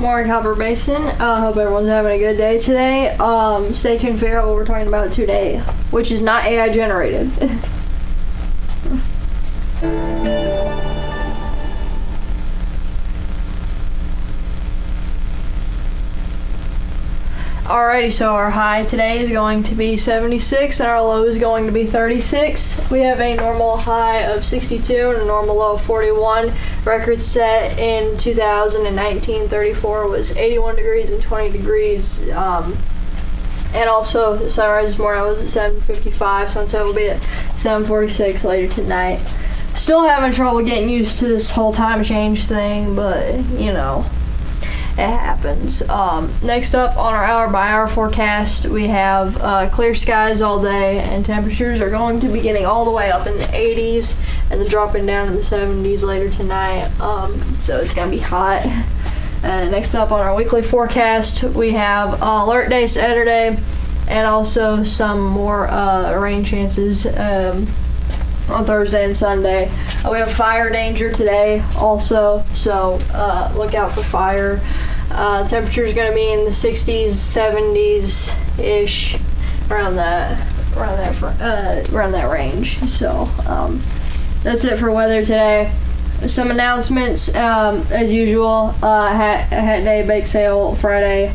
Morning, Copper Basin. Hope everyone's having a good day today. Stay tuned to figure out what we're talking about today, which is not AI generated. Alrighty, so our high today is going to be 76 and our low is going to be 36. We have a normal high of 62 and a normal low of 41. Record set in 2019, 34 was 81 degrees and 20 degrees. And also, sunrise this morning was at 7:55. Sunset will be at 7:46 later tonight. Still having trouble getting used to this whole time change thing, but you know, it happens. Next up on our hour-by-hour forecast, we have clear skies all day, and temperatures are going to be getting all the way up in the 80s and then dropping down in the 70s later tonight. So it's going to be hot. And next up on our weekly forecast, we have alert day Saturday and also some more rain chances on Thursday and Sunday. We have fire danger today also, so look out for fire. Temperature is going to be in the 60s, 70s ish, around that range. So that's it for weather today. Some announcements as usual. Hat day, bake sale Friday.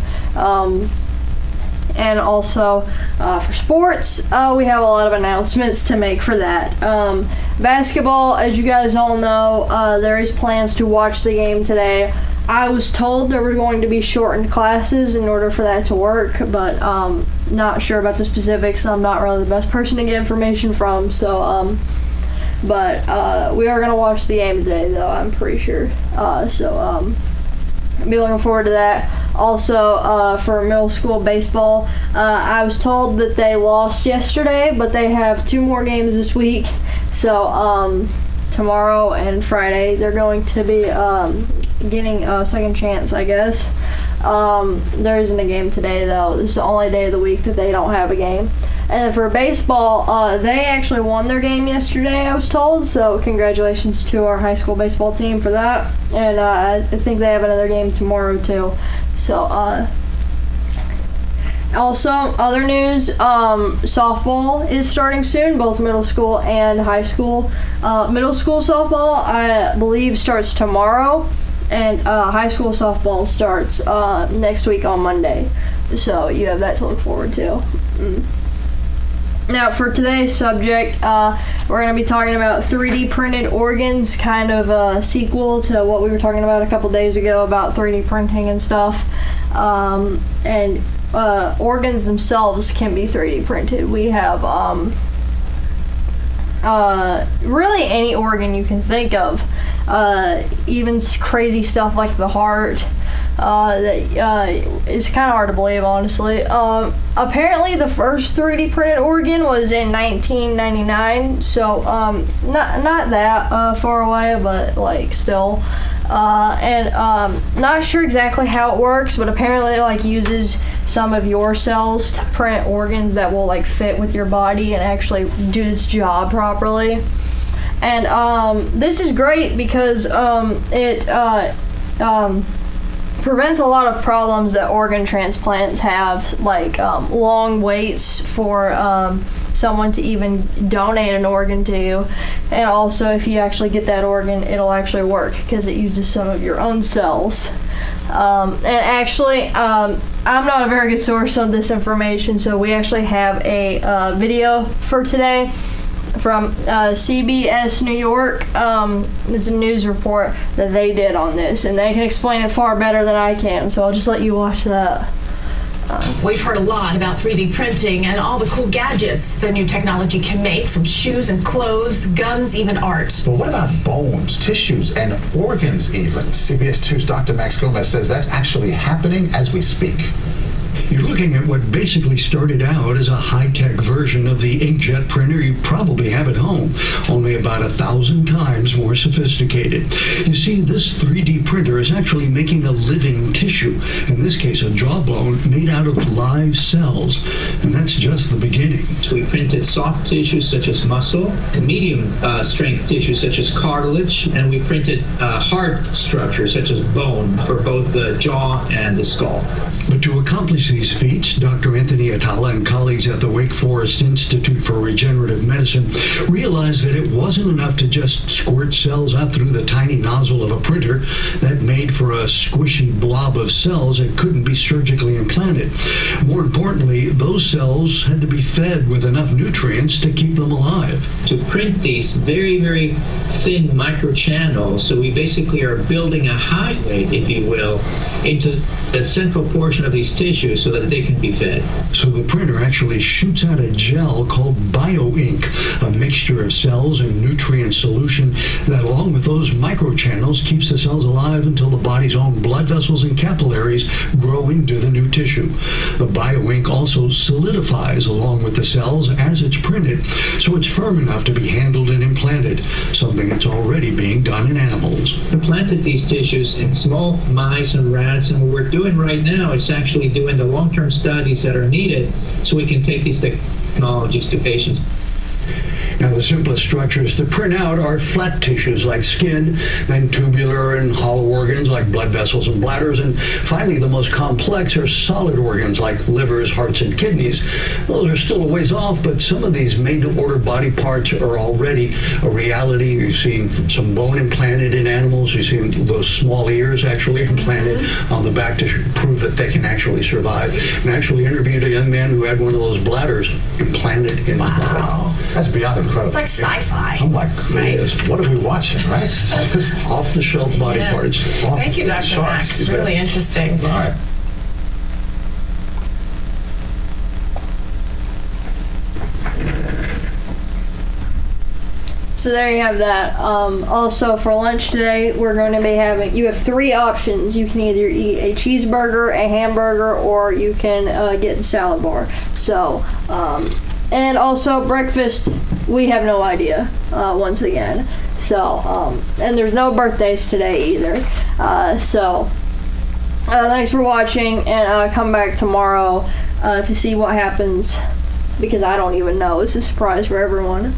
And also for sports, we have a lot of announcements to make for that. Basketball, as you guys all know, there is plans to watch the game today. I was told there were going to be shortened classes in order for that to work, but not sure about the specifics. I'm not really the best person to get information from, so but we are going to watch the game today, though, I'm pretty sure. So I'll be looking forward to that. Also, for middle school baseball, I was told that they lost yesterday, but they have 2 more games this week. So tomorrow and Friday, they're going to be getting a second chance, I guess. There isn't a game today, though. This is the only day of the week that they don't have a game. And then for baseball, they actually won their game yesterday, I was told. So congratulations to our high school baseball team for that. And I think they have another game tomorrow, too. So, also, other news, softball is starting soon, both middle school and high school. Middle school softball, I believe, starts tomorrow, and high school softball starts next week on Monday. So you have that to look forward to. Now, for today's subject, we're going to be talking about 3D printed organs, kind of a sequel to what we were talking about a couple days ago about 3D printing and stuff. And organs themselves can be 3D printed. We have really any organ you can think of, even crazy stuff like the heart. It's kind of hard to believe, honestly. Apparently the first 3D printed organ was in 1999, so not that far away, but like still. And not sure exactly how it works, but apparently it like uses some of your cells to print organs that will like fit with your body and actually do its job properly. And this is great because it prevents a lot of problems that organ transplants have, like long waits for someone to even donate an organ to you. And also, if you actually get that organ, it'll actually work because it uses some of your own cells. And actually, I'm not a very good source on this information, so we actually have a video for today from CBS New York. It's a news report that they did on this, and they can explain it far better than I can, so I'll just let you watch that. We've heard a lot about 3D printing and all the cool gadgets the new technology can make, from shoes and clothes, guns, even art. But what about bones, tissues, and organs even? CBS 2's Dr. Max Gomez says that's actually happening as we speak. You're looking at what basically started out as a high-tech version of the inkjet printer you probably have at home, only about 1,000 times more sophisticated. You see, this 3D printer is actually making a living tissue, in this case a jawbone made out of live cells, and that's just the beginning. So we printed soft tissue such as muscle, and medium strength tissue such as cartilage, and we printed hard structure such as bone for both the jaw and the skull. But to accomplish these feats, Dr. Anthony Atala and colleagues at the Wake Forest Institute for Regenerative Medicine realized that it wasn't enough to just squirt cells out through the tiny nozzle of a printer that made for a squishy blob of cells that couldn't be surgically implanted. More importantly, those cells had to be fed with enough nutrients to keep them alive. To print these very, very thin microchannels, so we basically are building a highway, if you will, into the central portion of these tissues so that they can be fed. So the printer actually shoots out a gel called bioink, a mixture of cells and nutrient solution that, along with those microchannels, keeps the cells alive until the body's own blood vessels and capillaries grow into the new tissue. The bioink also solidifies along with the cells as it's printed, so it's firm enough to be handled and implanted, something that's already being done in animals. We planted these tissues in small mice and rats, and what we're doing right now is actually doing the long-term studies that are needed so we can take these technologies to patients. Now, the simplest structures to print out are flat tissues like skin, then tubular and hollow organs like blood vessels and bladders, and finally the most complex are solid organs like livers, hearts, and kidneys. Those are still a ways off, but some of these made-to-order body parts are already a reality. You've seen some bone implanted in animals. You've seen those small ears actually implanted on the back to prove that they can actually survive. And I actually interviewed a young man who had one of those bladders implanted in his body. That's beyond incredible. It's like sci-fi. I'm like, Right. what are we watching, right? Off-the-shelf body Yes. parts. Thank you, Dr. Sharks. Max. Really interesting. All right. So there you have that. Also for lunch today, we're going to be having, you have 3 options. You can either eat a cheeseburger, a hamburger, or you can get the salad bar. So, and also breakfast, we have no idea, once again. So, and there's no birthdays today either. Thanks for watching, and come back tomorrow to see what happens, because I don't even know. It's a surprise for everyone.